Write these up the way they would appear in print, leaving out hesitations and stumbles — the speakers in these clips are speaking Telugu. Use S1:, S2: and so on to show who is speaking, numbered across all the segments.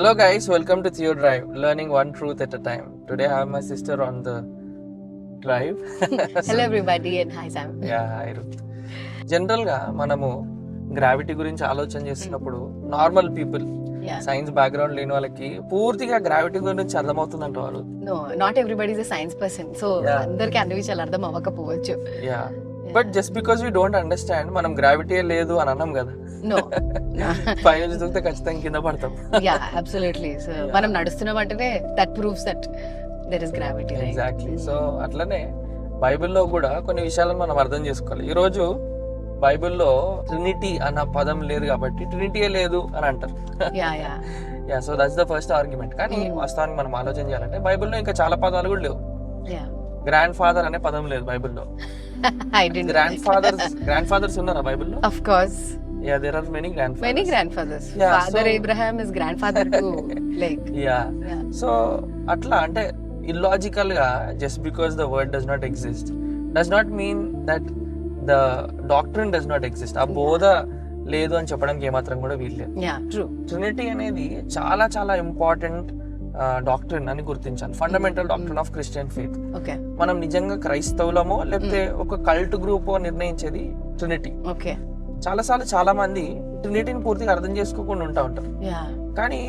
S1: Hello guys, welcome to Theo Drive, learning one truth at a time. Today I have my sister on the drive.
S2: Hello everybody and hi Sam.
S1: Yeah, hi Ruth. జనరల్గా మనము గ్రావిటీ గురించి ఆలోచన చేస్తున్నప్పుడు నార్మల్ పీపుల్ సైన్స్ బ్యాక్గ్రౌండ్ లేని వాళ్ళకి పూర్తిగా గ్రావిటీ గురించి అర్థమవుతుంది అంటారు.
S2: No, not everybody is a science person. So అందరికి అన్ని విషయాలు అర్థం అవ్వకపోవచ్చు.
S1: Yeah. But just because we don't understand మనం గ్రావిటీ లేదు అని అన్నాం కదా.
S2: No.
S1: పైన చూస్తే ఖచ్చితంగా కింద పడతాం.
S2: Yeah, absolutely. So మనం నడుస్తున్నాం అంటేనే that proves that there is gravity, right?
S1: Exactly. So అట్లనే బైబిల్లో కూడా కొన్ని విషయాలను మనం అర్థం చేసుకోవాలి. ఈరోజు బైబిల్లో ట్రినిటీ అన్న పదం లేదు కాబట్టి ట్రినిటీయే లేదు అని అంటారు. Yeah, so that's the first argument. కానీ వాస్తవానికి మనం ఆలోచన చేయాలంటే బైబిల్లో ఇంకా చాలా పదాలు కూడా లేవు. గ్రాండ్ ఫాదర్ అనే పదం లేదు బైబిల్లో. గ్రాండ్ ఫాదర్స్ ఉన్నారా బైబిల్లో?
S2: Of course.
S1: Yeah, there are many grandfathers.
S2: Many grandfathers.
S1: Yeah,
S2: Father
S1: so
S2: Abraham is grandfather to like.
S1: Yeah. So అట్లా అంటే illogical గా just because the word does not exist does not mean that the doctrine does not exist. ఆ బోధ లేదు అని చెప్పడానికి ఏమాత్రం కూడా వీల్లేదు. ట్రినిటీ అనేది చాలా చాలా ఇంపార్టెంట్ డాక్ట్రిన్ అని గుర్తించాలి. Fundamental doctrine of Christian faith. మనం నిజంగా క్రైస్తవులమో లేకపోతే ఒక కల్ట్ గ్రూప్ నిర్ణయించేది ట్రినిటీ. చాలాసార్లు చాలా మంది ట్రినిటీని పూర్తిగా అర్థం చేసుకోకుండా ఉంటారు. కానీ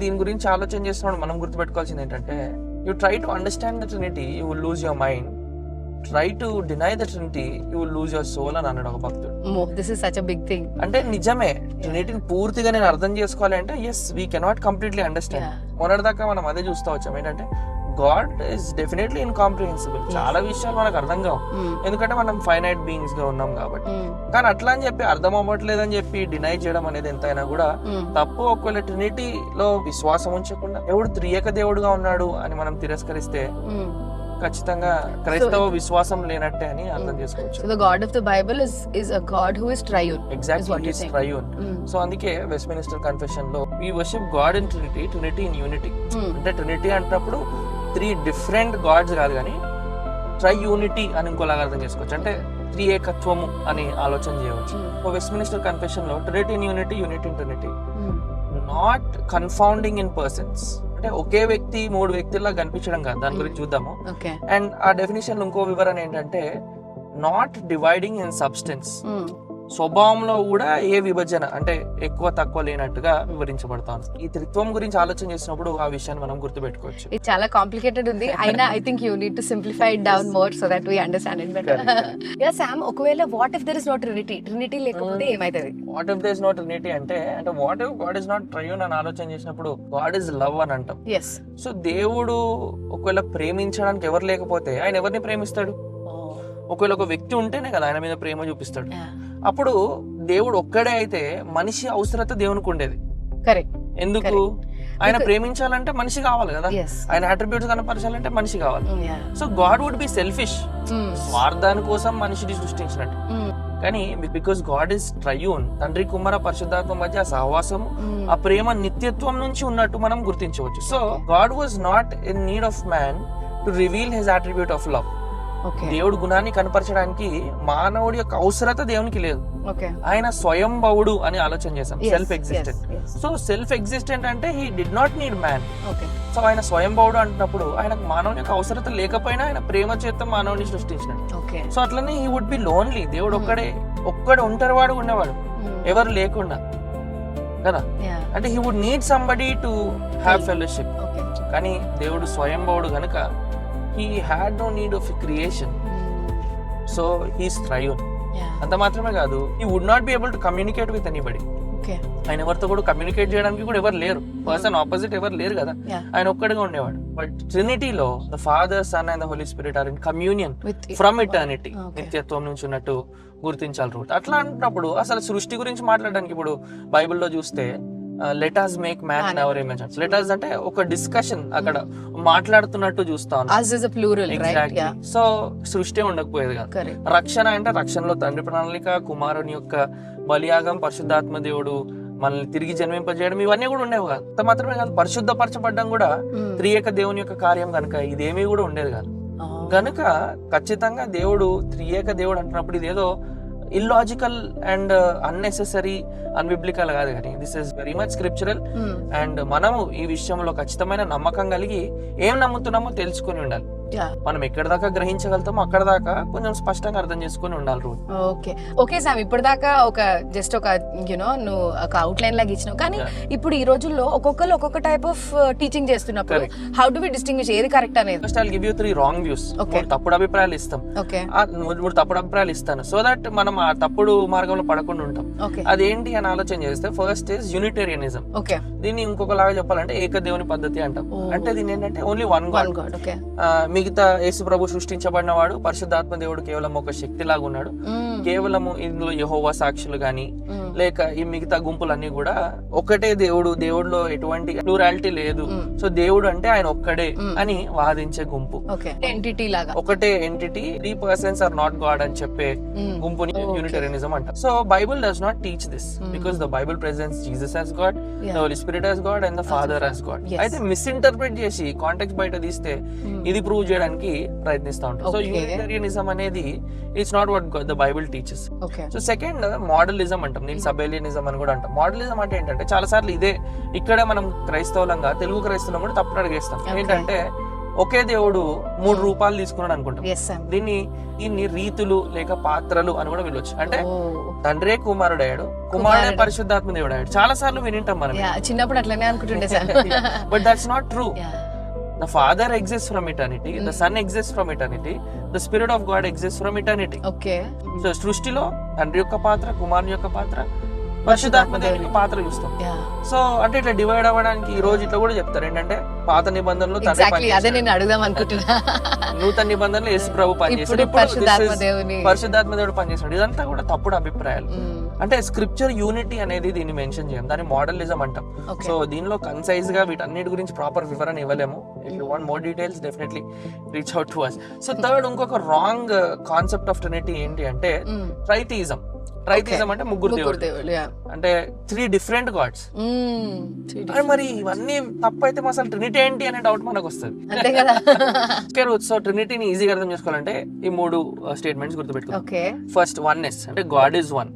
S1: దీని గురించి ఆలోచన చేస్తున్నప్పుడు మనం గుర్తుపెట్టుకోవాల్సింది ఏంటంటే, you try to understand the trinity, you will lose your mind. Try to deny the trinity, you will lose your soul అని అన్నాడు ఒక భక్తుడు.
S2: This is such a big thing.
S1: అంటే నిజమే, ట్రినిటీని పూర్తిగా నేను అర్థం చేసుకోవాలి అంటే yes, we cannot completely understand. మొన్నటిదాకా మనం అదే చూస్తూ వచ్చాం ఏంటంటే గాడ్ ఇస్ డెఫినెట్లీ ఇన్కాంప్రిహెన్సిబుల్. చాలా విషయాలు మనకు అర్థం కావు, ఎందుకంటే మనం ఫైనైట్ బీయింగ్స్ గా ఉన్నాం కాబట్టి. కానీ అట్లా అని చెప్పి అర్థం అవ్వట్లేదని చెప్పి డినై చేయడం అనేది ఎంతైనా కూడా తప్పు. ఒకవేళ ట్రినిటీలో విశ్వాసం ఉంచకుండా దేవుడు త్రియేక దేవుడుగా ఉన్నాడు అని మనం తిరస్కరిస్తే ఖచ్చితంగా క్రైస్తవ విశ్వాసం లేనట్టే అని అర్థం చేసుకోవచ్చు.
S2: So the God of the Bible is a God who is triune.
S1: Exactly, he is triune. So అందుకే వెస్ట్మినిస్టర్ కన్ఫెషన్ లో we worship God in Trinity, Trinity in unity. అంటే ట్రినిటీ అంటప్పుడు 3 డిఫరెంట్ గాడ్స్ కాదు కానీ ట్రైయూనిటీ అని ఇంకోలాగా అర్థం చేసుకోవచ్చు. అంటే త్రియేకత్వము అని ఆలోచన చేయవచ్చు. వెస్ట్మినిస్టర్ కన్ఫెషన్ లో Trinity in unity, unity in Trinity, not confounding in persons. అంటే ఒకే వ్యక్తి 3 వ్యక్తుల్లా కనిపించడం కాదు. దాని గురించి చూద్దాము. అండ్ ఆ డెఫినేషన్ ఇంకో వివరణ ఏంటంటే నాట్ డివైడింగ్ ఇన్ సబ్స్టెన్స్. స్వభావంలో కూడా ఏ విభజన అంటే ఎక్కువ తక్కువ లేనట్టుగా వివరించబడతాను. ఈ త్రిత్వం గురించి ఆలోచన చేసినప్పుడు ఆ విషయాన్ని మనం గుర్తుపెట్టుకోవచ్చు.
S2: ఇది చాలా కాంప్లికేటెడ్ ఉంది. అయినా I think you need to simplify it down more so that we understand it better. Yeah Sam, ఒకవేళ what if there is no trinity, trinity లేకపోతే ఏమైతది?
S1: What if there is no trinity అంటే what if God is not triune అని ఆలోచన చేసినప్పుడు గాడ్ ఇస్ లవ్ అని అంటాం. సో దేవుడు ఒకవేళ ప్రేమించడానికి ఎవరు లేకపోతే ఆయన ఎవరిని ప్రేమిస్తాడు? ఒకవేళ ఒక వ్యక్తి ఉంటేనే కదా ఆయన మీద ప్రేమ చూపిస్తాడు. అప్పుడు దేవుడు ఒక్కడే అయితే మనిషి అవసరత దేవునికి ఉండేది.
S2: కరెక్ట్.
S1: ఎందుకు? ఆయన ప్రేమించాలంటే మనిషి కావాలి కదా, ఆయన అట్రిబ్యూట్స్ కనపరచాలంటే మనిషి కావాలి. So God would be selfish, స్వార్థాని కోసం మనిషిని సృష్టించినట్టు. కానీ బికాస్ గాడ్ ఇస్ ట్రైయూన్, తండ్రి కుమార పరిశుద్ధాత్మ మధ్య ఆ సహవాసం, ఆ ప్రేమ నిత్యత్వం నుంచి ఉన్నట్టు మనం గుర్తించవచ్చు. So God was not in need of man to reveal his attribute of love. దేవుడు గుణాన్ని కనపరచడానికి మానవుడి యొక్క అవసరత దేవునికి లేదు. ఆయన స్వయంభవుడు అని ఆలోచన చేశాం, self existent. So self existent అంటే he did not need man. So ఆయన స్వయంభవుడు అంటున్నప్పుడు ఆయనకు మానవుని యొక్క అవసరత లేకపోయినా ఆయన ప్రేమ చేత మానవుని సృష్టించినట్టు. సో అట్లనే హీ వుడ్ బి లోన్లీ. దేవుడు ఒక్కడే ఒంటరివాడు ఉండేవాడు, ఎవరు లేకుండా కదా. అంటే he would need somebody to have fellowship. కానీ దేవుడు స్వయంభవుడు కనుక he had no need of a creation, so he is triune. అంత మాత్రమే కాదు, he would not be able to communicate with anybody. ఆయన ఎవరితో కూడా కమ్యూనికేట్ చేయడానికి కూడా ఎవరు లేరు, పర్సన్ ఆపోజిట్ ఎవరు లేరు కదా, ఆయన ఒక్కడిగా ఉండేవాడు. బట్ ట్రినిటీలో the Father, Son and the Holy Spirit are in communion from eternity, నిత్యత్వం నుంచి ఉన్నట్టు గుర్తించాలి రూట్. అట్లా అంటున్నప్పుడు అసలు సృష్టి గురించి మాట్లాడడానికి ఇప్పుడు బైబిల్లో చూస్తే let us make man in our image. Let us అంటే ఒక డిస్కషన్, అక్కడ మాట్లాడుతున్నట్టు చూస్తాం. సో సృష్టి ఉండకపోయేది కాదు. రక్షణ అంటే రక్షణలో తండ్రి ప్రణాళిక, కుమారుని యొక్క బలియాగం, పరిశుద్ధాత్మ దేవుడు మనల్ని తిరిగి జన్మింపజేయడం, ఇవన్నీ కూడా ఉండేవి కాదు. అంత మాత్రమే కాదు, పరిశుద్ధపరచబడ్డం కూడా త్రియేక దేవుని యొక్క కార్యం కనుక ఇదేమీ కూడా ఉండేది కాదు. కనుక ఖచ్చితంగా దేవుడు త్రియేక దేవుడు అంటున్నప్పుడు ఇదేదో ఇల్లాజికల్ అండ్ అన్నెసెసరీ అన్బిబ్లికల్ కాదు కానీ this is very much scriptural. And మనము ఈ విషయంలో ఖచ్చితమైన నమ్మకం కలిగి ఏం నమ్ముతున్నామో తెలుసుకుని ఉండాలి. మనం ఎక్కడ దాకా గ్రహించగలుగుతామో అక్కడ దాకా కొంచెం స్పష్టంగా అర్థం చేసుకుని ఉండాలి రూల్.
S2: ఓకే సామ్, ఇప్పుడు దాకా ఒక జస్ట్ ఒక నువ్వు ఒక అవుట్లైన్ లాగా ఇచ్చినావు, కానీ ఇప్పుడు ఈ రోజుల్లో ఒక్కొక్కరు ఒక్కొక్క టైప్ ఆఫ్ టీచింగ్ చేస్తున్నప్పుడు హౌ డు వి డిస్టింగ్విష్ ఏది కరెక్ట్ అనేది?
S1: First I give you 3 wrong views. తప్పుడు అభిప్రాయాలు ఇస్తాం, మూడు తప్పుడు అభిప్రాయాలు ఇస్తాను, సో దట్ మనం ఆ తప్పుడు మార్గంలో పడకుండా ఉంటాం. అదేంటి అని ఆలోచన చేస్తే ఫస్ట్ ఇస్ యూనిటేరియనిజం. దీన్ని ఇంకొకలాగా చెప్పాలంటే ఏకదేవుని పద్ధతి అంటాం. అంటే దీని ఏంటంటే ఓన్లీ వన్ గాడ్. మిగతా యేసు ప్రభు సృష్టించబడిన వాడు పరిశుద్ధాత్మ దేవుడు కేవలం ఒక శక్తి లాగా ఉన్నాడు. కేవలం ఇందులో యెహోవా సాక్షులు గాని లేక ఈ మిగతా గుంపులన్నీ కూడా ఒకటే దేవుడు, దేవుడిలో ఎటువంటి ప్లూరాలిటీ లేదు, సో దేవుడు అంటే ఆయన ఒక్కడే అని వాదించే గుంపు. ఒకటే entity, 3 persons are not God అని చెప్పే గుంపుని యూనిటేరియనిజం అంటారు. So Bible does not teach this because the Bible presents Jesus as God, the Holy Spirit as God and the Father as God. అయితే మిస్ఇంటర్ప్రిట్ చేసి కాంటెక్స్ట్ బయట తీస్తే ఇది ప్రూవ్ చేయడానికి ప్రయత్నిస్తూ ఉంటారు. సో యూనిటేరియనిజం అనేది it's not what the Bible teachers. So second modalism అంటాం, నేను సబేలియనిజం అని కూడా అంటాం. మోడలిజం అంటే ఏంటంటే చాలా సార్లు ఇదే ఇక్కడ మనం క్రైస్తవులంగా తెలుగు క్రైస్తవులం కూడా తప్పుడు అడిగేస్తాం. ఏంటంటే ఒకే దేవుడు 3 రూపాలు తీసుకున్నాడు అనుకుంటాం. దీన్ని రీతులు లేక పాత్రలు అని కూడా వెళ్ళొచ్చు. అంటే తండ్రే కుమారుడు అయ్యాడు, కుమారుడే పరిశుద్ధాత్మ దేవుడు అయ్యాడు. చాలా సార్లు వినింటాం మనం
S2: చిన్నప్పుడు అట్లనే అనుకుంటుండే,
S1: but that's not true. The Father exists from eternity, the Son exists from eternity, the Spirit of God exists from eternity. So సృష్టిలో తండ్రి యొక్క పాత్ర, కుమారుని యొక్క పాత్ర, పరిశుద్ధాత్మ దేవుని పాత్ర చూస్తాం. సో అంటే ఇట్లా డివైడ్ అవ్వడానికి ఈ రోజు ఇట్లా కూడా చెప్తారు ఏంటంటే పాత నిబంధనలో నూతన నిబంధనలో యేసు ప్రభు పనిచేస్తాడు, పరిశుద్ధాత్మ దేవుడు పనిచేస్తాడు. ఇదంతా కూడా తప్పుడు అభిప్రాయాలు. అంటే స్క్రిప్చర్ యూనిటీ అనేది దీన్ని మెన్షన్ చేయం, దాన్ని మోడలిజం అంటాం. సో దీనిలో కన్సైజ్ గా వీటన్నిటి గురించి ప్రాపర్ వివరణ ఇవ్వలేము. If you want more details definitely reach out to us. So third ఇంకొక రాంగ్ కాన్సెప్ట్ ఆఫ్ ట్రినిటీ ఏంటి అంటే ట్రైథియిజం. ట్రైథియిజం అంటే ముగ్గురు దేవుళ్ళు, అంటే 3 different గాడ్స్. మరి ఇవన్నీ తప్పు అయితే అసలు ట్రినిటీ ఏంటి అనే డౌట్ మనకు వస్తుంది. సో ట్రినిటీని ఈజీగా అర్థం చేసుకోవాలంటే ఈ 3 స్టేట్మెంట్స్ గుర్తుపెట్టుకోవాలి. ఫస్ట్ వన్నెస్, అంటే గాడ్ ఇస్ వన్.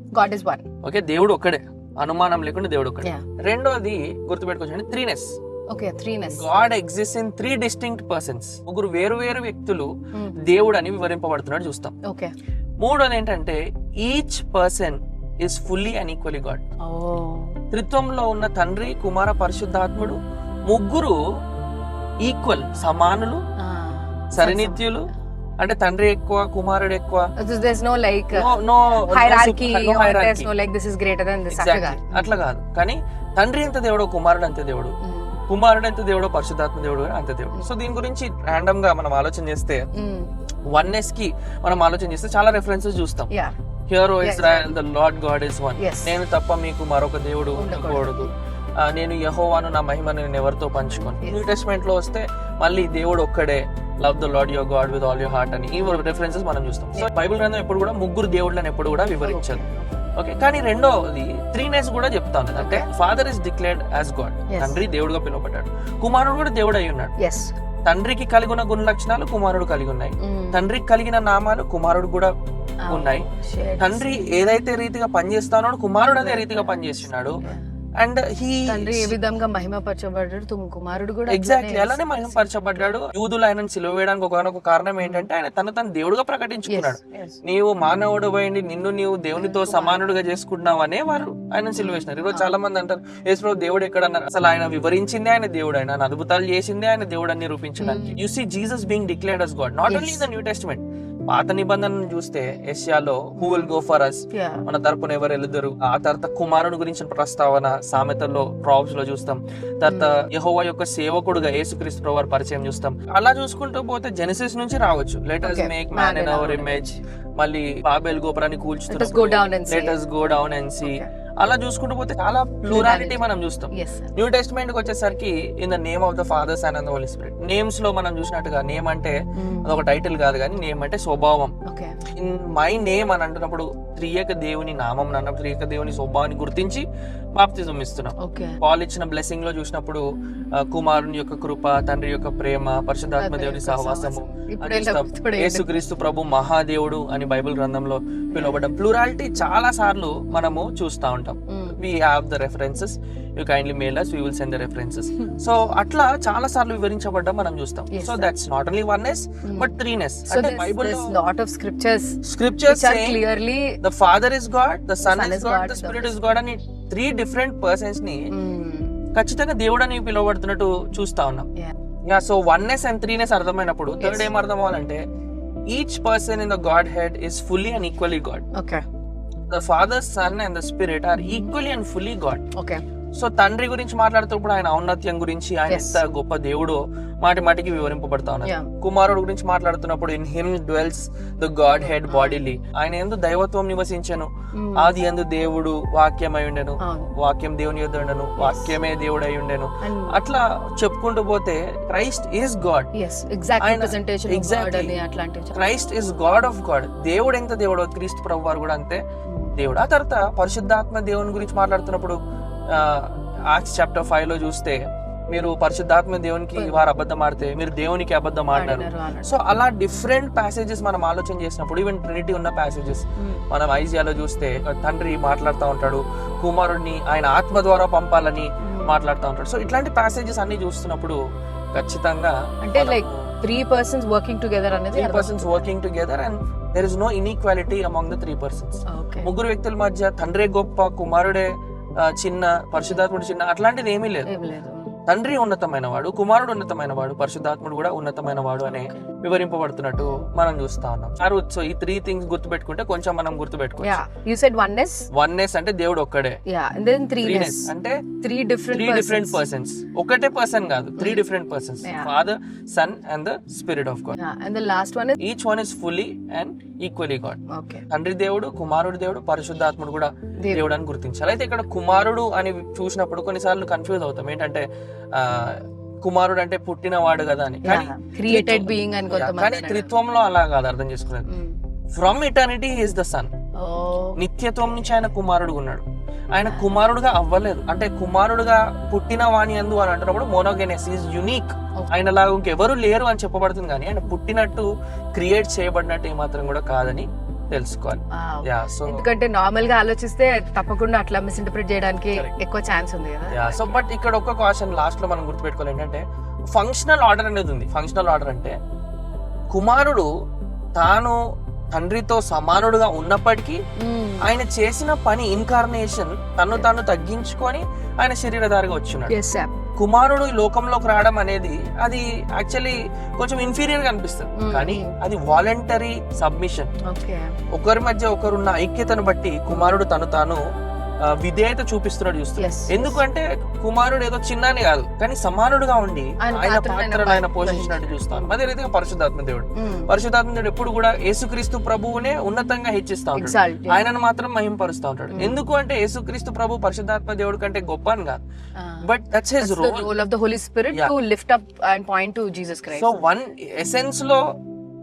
S1: ఓకే, దేవుడు ఒక్కడే, అనుమానం లేకుండా దేవుడు ఒక్కడే. రెండోది గుర్తుపెట్టుకోవచ్చు threeness. God exist in 3 distinct persons. ముగ్గురు వేరు వేరు వ్యక్తులు దేవుడు అని వివరింపబడుతున్నాడు చూస్తాం. మూడోది ఏంటంటే each person is fully and equally God. త్రిత్వంలో ఉన్న తండ్రి, కుమార, పరిశుద్ధాత్ముడు ముగ్గురు ఈక్వల్, సమానులు, సరినిత్యులు. అంటే తండ్రి ఎక్కువ, కుమారుడు ఎక్కువ, అట్లా కాదు. కానీ తండ్రి ఎంత దేవుడో కుమారుడు అంతే దేవుడు, కుమారుడు ఎంత దేవుడో పరిశుద్ధాత్మ దేవుడు అంతే దేవుడు. సో దీని గురించి ర్యాండమ్ గా మనం ఆలోచన చేస్తే వన్నెస్ కి మనం ఆలోచన చేస్తే చాలా రెఫరెన్సెస్ చూస్తాం. Hear O Israel the Lord God is one. నేను తప్ప మీకు మరొక దేవుడు ఉండకూడదు. నేను యెహోవాను, నా మహిమను నేను ఎవరితో పంచుకోను. న్యూ టెస్ట్మెంట్ లో వస్తే మళ్ళీ దేవుడు ఒక్కడే, love the lord your God with all your heart అని ఈ రెఫరెన్సెస్ మనం చూస్తాం. సో బైబిల్ గ్రంథం ఎప్పుడు కూడా ముగ్గురు దేవుళ్ళని ఎప్పుడు కూడా వివరించదు. ఓకే, కానీ రెండోది త్రీనెస్ కూడా చెప్తాను. అంటే father is declared as God, తండ్రి దేవుడుగా పిలువబడ్డాడు, కుమారుడు కూడా దేవుడు అయి ఉన్నాడు. తండ్రికి కలిగి ఉన్న గుణ లక్షణాలు కుమారుడు కలిగి ఉన్నాయి, తండ్రికి కలిగిన నామాలు కుమారుడు కూడా ఉన్నాయి. తండ్రి ఏదైతే రీతిగా పనిచేస్తానో కుమారుడు అదే రీతిగా పనిచేస్తున్నాడు. అండ్
S2: ఏ విధంగా మహిమపరచబడ్డాడు, కుమారుడు కూడా
S1: ఎగ్జాక్ట్లీ అలానే మహిమపరచబడ్డాడు. యూదులు ఆయనను సిలువ వేయడానికి ఒక కారణం ఏంటంటే ఆయన తను దేవుడుగా ప్రకటించుకున్నాడు. నీవు మానవుడు పోయింది, నిన్ను నీవు దేవునితో సమానుడుగా చేసుకుంటున్నావు అనే వారు ఆయన సిలువ వేసినారు. ఈరోజు చాలా మంది అంటారు యేసు దేవుడు ఎక్కడ అన్నారు. అసలు ఆయన వివరించిందే ఆయన దేవుడు, ఆయన అద్భుతాలు చేసిందే ఆయన దేవుడు అని నిరూపించడానికి. You see Jesus being declared as God, not only in the New Testament. పాత నిబంధనను చూస్తే యెషయాలో who will go for us, మన తరపున ఎవరు వెళ్తారు. ఆ తర్వాత కుమారుడు గురించిన ప్రస్తావన సామెతల్లో, ప్రాబ్స్ లో చూస్తాం. తర్వాత యెహోవా యొక్క సేవకుడుగా యేసుక్రీస్తు ప్రభువు పరిచయం చూస్తాం. అలా చూసుకుంటూ పోతే జెనసిస్ నుంచి రావచ్చు. Let us make man in our image, మళ్ళీ బాబెల్ గోపురాన్ని కూల్చుతున్నాం, let us go down and see. అలా చూసుకుంటూ పోతే చాలా ప్లూరాలిటీ మనం చూస్తాం. న్యూ టెస్ట్మెంట్ కి వచ్చేసరికి in the name of the Father, Son and the Holy Spirit. Names లో మనం చూసినట్టుగా నేమ్ అంటే అదొక టైటిల్ కాదు, కానీ నేమ్ అంటే స్వభావం. ఇన్ మై నేమ్ అని అంటున్నప్పుడు త్రియేక దేవుని నామం అన్నప్పుడు త్రియేక దేవుని స్వభావాన్ని గుర్తించి బాప్తిజం ఇస్తున్నాం.
S2: ఓకే.
S1: పాల్ ఇచ్చిన బ్లెస్సింగ్ లో చూసినప్పుడు కుమారుని యొక్క కృప, తండ్రి యొక్క ప్రేమ, పరిశుద్ధాత్మ దేవుని సహవాసము, యేసుక్రీస్తు ప్రభు మహాదేవుడు అని బైబిల్ గ్రంథంలో పిలువబడ్డ ప్లూరాలిటీ చాలా సార్లు మనము చూస్తా ఉంటాం. we have the references, you kindly mail us, we will send the references. So atla చాలా సార్లు వివరించబడ్డం మనం చూస్తాం. So that's not only oneness but threeness.
S2: So there's lot of scriptures
S1: say
S2: clearly
S1: the Father is God, the Son is God, the Spirit is God అని three different persons ని ఖచ్చితంగా దేవుడు అని పిలువబడుతున్నట్టు చూస్తా ఉన్నాం. Yeah, so oneness and threeness అర్థమైనప్పుడు థర్డ్ ఏం అర్థం అవ్వాలంటే each person in the Godhead is fully and equally God.
S2: Okay.
S1: The Father, Son and the Spirit are equally and fully God.
S2: Okay.
S1: So తండ్రి గురించి మాట్లాడుతున్నప్పుడు ఆయన ఔన్నత్యం గురించి, ఆయన ఎంత గొప్ప దేవుడో మాటి మాటికి వివరింపబడతా ఉన్నారు. కుమారుడు గురించి మాట్లాడుతున్నప్పుడు in him dwells the God head bodily, ఆయన యందు దైవత్వం నివసించెను, ఆది యందు దేవుడు వాక్యమై ఉండెను, వాక్యం దేవుని యొద్ద ఉండెను, వాక్యమే దేవుడై ఉండెను. అట్లా చెప్పుకుంటూ పోతే Christ is God. Christ is God of God. దేవుడు ఎంత దేవుడో క్రీస్తు ప్రభు వారు కూడా అంతే దేవుడు. ఆ తర్వాత పరిశుద్ధాత్మ దేవుని గురించి మాట్లాడుతున్నప్పుడు యాక్ట్స్ చాప్టర్ 5 లో చూస్తే మీరు పరిశుద్ధాత్మ దేవునికి వారు అబద్ధం ఆడితే మీరు దేవునికి అబద్ధం ఆడినారు. సో అలా డిఫరెంట్ ప్యాసేజెస్ మనం ఆలోచన చేసినప్పుడు ఈవెన్ ట్రినిటీ ఉన్న ప్యాసేజెస్ మనం ఐజియాలో చూస్తే తండ్రి మాట్లాడుతూ ఉంటాడు, కుమారుడిని ఆయన ఆత్మ ద్వారా పంపాలని మాట్లాడుతూ ఉంటాడు. సో ఇట్లాంటి ప్యాసేజెస్ అన్ని చూస్తున్నప్పుడు ఖచ్చితంగా
S2: అంటే like three persons working together అనేది
S1: and there is no inequality among the three persons. ముగ్గురు వ్యక్తుల మధ్య తండ్రే గొప్ప, కుమారుడే చిన్న, పరిశుద్ధాత్ముడు చిన్న, అట్లాంటిది ఏమీ లేదు. తండ్రి ఉన్నతమైన వాడు, కుమారుడు ఉన్నతమైన వాడు, పరిశుద్ధాత్ముడు కూడా ఉన్నతమైన వాడు అనే వివరింపబడుతున్నట్టు మనం చూస్తా ఉన్నాం. సో ఈ త్రీ థింగ్స్ గుర్తుపెట్టుకుంటే కొంచెం మనం గుర్తుపెట్టుకోవచ్చు. వన్నెస్ అంటే దేవుడు ఒక్కడే, త్రీనెస్ అంటే త్రీ డిఫరెంట్ పర్సన్స్. ఒకటే పర్సన్ కాదు, three different persons, Father, Son and the Spirit of God.
S2: And the last one
S1: each one is fully and equally God. తండ్రి దేవుడు, కుమారుడు దేవుడు, పరిశుద్ధాత్ముడు కూడా దేవుడు అని గుర్తించాలి. అయితే ఇక్కడ కుమారుడు అని చూసినప్పుడు కొన్నిసార్లు కన్ఫ్యూజ్ అవుతాం, ఏంటంటే కుమారుడు అంటే పుట్టినవాడు కదా అని.
S2: క్రియేటెడ్ బీయింగ్ అని
S1: కానీ త్రిత్వంలో అలా కాదు అర్థం చేసుకునేది. From eternity is the Son. నిత్యత్వం నుంచి ఆయన కుమారుడు ఉన్నాడు. ఆయన కుమారుడుగా అవ్వలేదు, అంటే కుమారుడుగా పుట్టిన వాణి అందు అని అంటున్నప్పుడు మోనోగెనెస్ ఈజ్ యునిక్. ఆయన లాగా ఇంకెవరు లేరు అని చెప్పబడుతుంది, కానీ ఆయన పుట్టినట్టు క్రియేట్ చేయబడినట్టు ఏమాత్రం కూడా కాదని తెలుసుకోవాలి.
S2: ఎందుకంటే నార్మల్ గా ఆలోచిస్తే తప్పకుండా అట్లా మిస్ఇంటర్ప్రిట్ చేయడానికి ఎక్కువ ఛాన్స్ ఉంది కదా.
S1: సో బట్ ఇక్కడ ఒక క్వశ్చన్ లాస్ట్ లో మనం గుర్తుపెట్టుకోవాలి, ఏంటంటే ఫంక్షనల్ ఆర్డర్ అనేది ఉంది. ఫంక్షనల్ ఆర్డర్ అంటే కుమారుడు తాను తండ్రితో సమానుడుగా ఉన్నప్పటికీ ఆయన చేసిన పని ఇన్కార్నేషన్, తను తాను తగ్గించుకొని ఆయన శరీరధారిగా వచ్చినాడు. కుమారుడు ఈ లోకంలోకి రావడం అనేది అది యాక్చువల్లీ కొంచెం ఇన్ఫీరియర్ గా అనిపిస్తుంది, కానీ అది వాలంటరీ సబ్మిషన్. ఒకరి మధ్య ఒకరున్న ఐక్యతను బట్టి కుమారుడు తను తాను విధేయత చూపిస్తున్నాడు చూస్తున్నాడు. ఎందుకంటే కుమారుడు ఏదో చిన్నని కాదు, కానీ సమానుడుగా ఉండి ఆయన పాత్రను ఆయన పోషించినట్టు చూస్తాను. అదే రీతిగా పరిశుద్ధాత్మ దేవుడు ఎప్పుడు కూడా యేసుక్రీస్తు ప్రభువునే ఉన్నతంగా హెచ్చిస్తా ఉంటాడు, ఆయనను మాత్రం మహింపరుస్తూ ఉంటాడు. ఎందుకు అంటే యేసుక్రీస్తు ప్రభు పరిశుద్ధాత్మ దేవుడు కంటే గొప్ప అని కాదు, but that's his role
S2: of the Holy Spirit to lift up and point to Jesus Christ.
S1: So one essence లో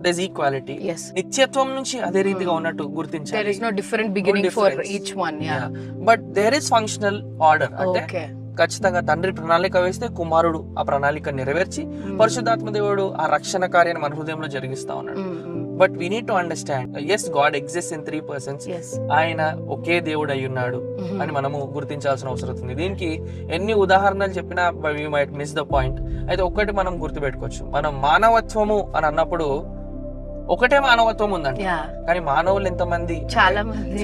S1: there's equality. నిత్యత్వం నుంచి అదే రీతిగా ఉన్నట్టు గుర్తించాలి.
S2: There is no different beginning for each one.
S1: But there is functional order. అంటే ఖచ్చితంగా తండ్రి ప్రణాళిక వేస్తే కుమారుడు ఆ ప్రణాళిక నెరవేర్చి పరిశుద్ధాత్మ దేవుడు ఆ రక్షణ కార్యాన్ని మన హృదయంలో జరిగిస్తా ఉన్నాడు. But we need to understand, yes God exist in three persons. ఆయన ఒకే దేవుడు అయి ఉన్నాడు అని మనము గుర్తించాల్సిన అవసరం ఉంది. దీనికి ఎన్ని ఉదాహరణలు చెప్పినా we might miss the point. అయితే ఒక్కటి మనం గుర్తుపెట్టుకోవచ్చు, మనం మానవత్వము అని అన్నప్పుడు ఒకటే మానవత్వం ఉందండి, కానీ మానవులు ఎంతమంది?
S2: చాలా మంది.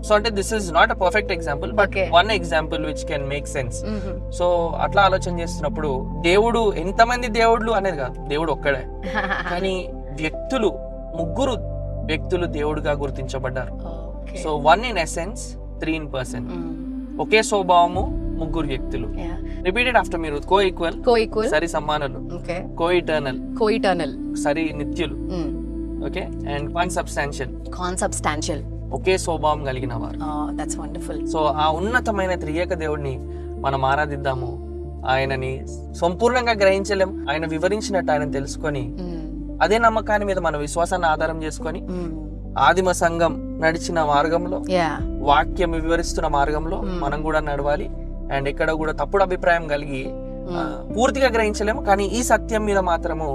S1: సో అంటే this is not a perfect example, but one example which can make sense. So అట్లా ఆలోచన చేస్తున్నప్పుడు దేవుడు ఎంతమంది దేవుళ్ళు అనేది కాదు, దేవుడు ఒక్కడే, కానీ వ్యక్తులు, ముగ్గురు వ్యక్తులు దేవుడుగా గుర్తించబడ్డారు. So one in essence, three in person. ఒకే స్వభావము, ముగ్గురు వ్యక్తులు. రిపీటెడ్ ఆఫ్టర్ మీరు. కో ఈక్వల్, సరి సమానులు, కో ఇటర్నల్, సరి నిత్యులు, ఓకే, అండ్ కాన్సబ్స్టాన్షియల్, ఒకే స్వభావం కలిగిన వారు.
S2: That's wonderful.
S1: సో ఆ ఉన్నతమైన త్రియేక దేవుడిని మనం ఆరాధిద్దాము. ఆయనని సంపూర్ణంగా గ్రహించలేం, ఆయన వివరించినట్టు ఆయన తెలుసుకొని అదే నమ్మకాన్ని మీద మన విశ్వాసాన్ని ఆధారం చేసుకొని ఆదిమ సంఘం నడిచిన మార్గంలో వాక్యం వివరిస్తున్న మార్గంలో మనం కూడా నడవాలి. అండ్ ఎక్కడ కూడా తప్పుడు అభిప్రాయం కలిగి పూర్తిగా గ్రహించలేము, కానీ ఈ సత్యం మీద మాత్రము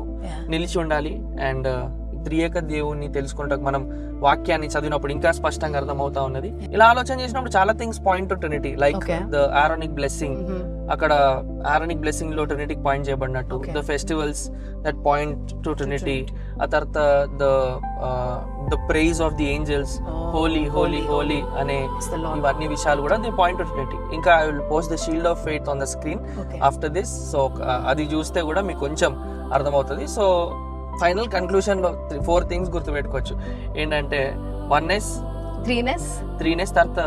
S1: నిలిచి ఉండాలి. అండ్ త్రియేక దేవుణ్ణి తెలుసుకుంటాం మనం వాక్యాన్ని చదివినప్పుడు ఇంకా స్పష్టంగా అర్థమవుతా ఉన్నది. ఇలా ఆలోచన చేసినప్పుడు చాలా things point to trinity, like the Aaronic blessing, అక్కడ ఆరోనిక్ బ్లెస్సింగ్ లో ట్రినిటీకి పాయింట్ చేయబడినట్టు, the festivals that point to trinity, ఆ తర్వాత the praise of the angels, holy holy holy అనే ఇవన్నీ విషయాలు కూడా ది పాయింట్ టు ట్రినిటీ. ఇంకా I will post the shield of faith on the screen after this. So అది చూస్తే కూడా మీకు కొంచెం అర్థమవుతుంది. సో ఫైనల్ కన్క్లూషన్ లో 4 థింగ్స్ గుర్తుపెట్టుకోవచ్చు. ఏంటంటే వన్నెస్, త్రీనెస్, తర్వాత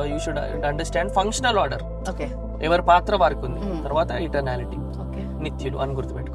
S1: you should understand functional order, ఎవరి పాత్ర వారికి ఉంది, తర్వాత ఇటర్నాలిటీ, నిత్యుడు అని గుర్తుపెట్టుకోవచ్చు.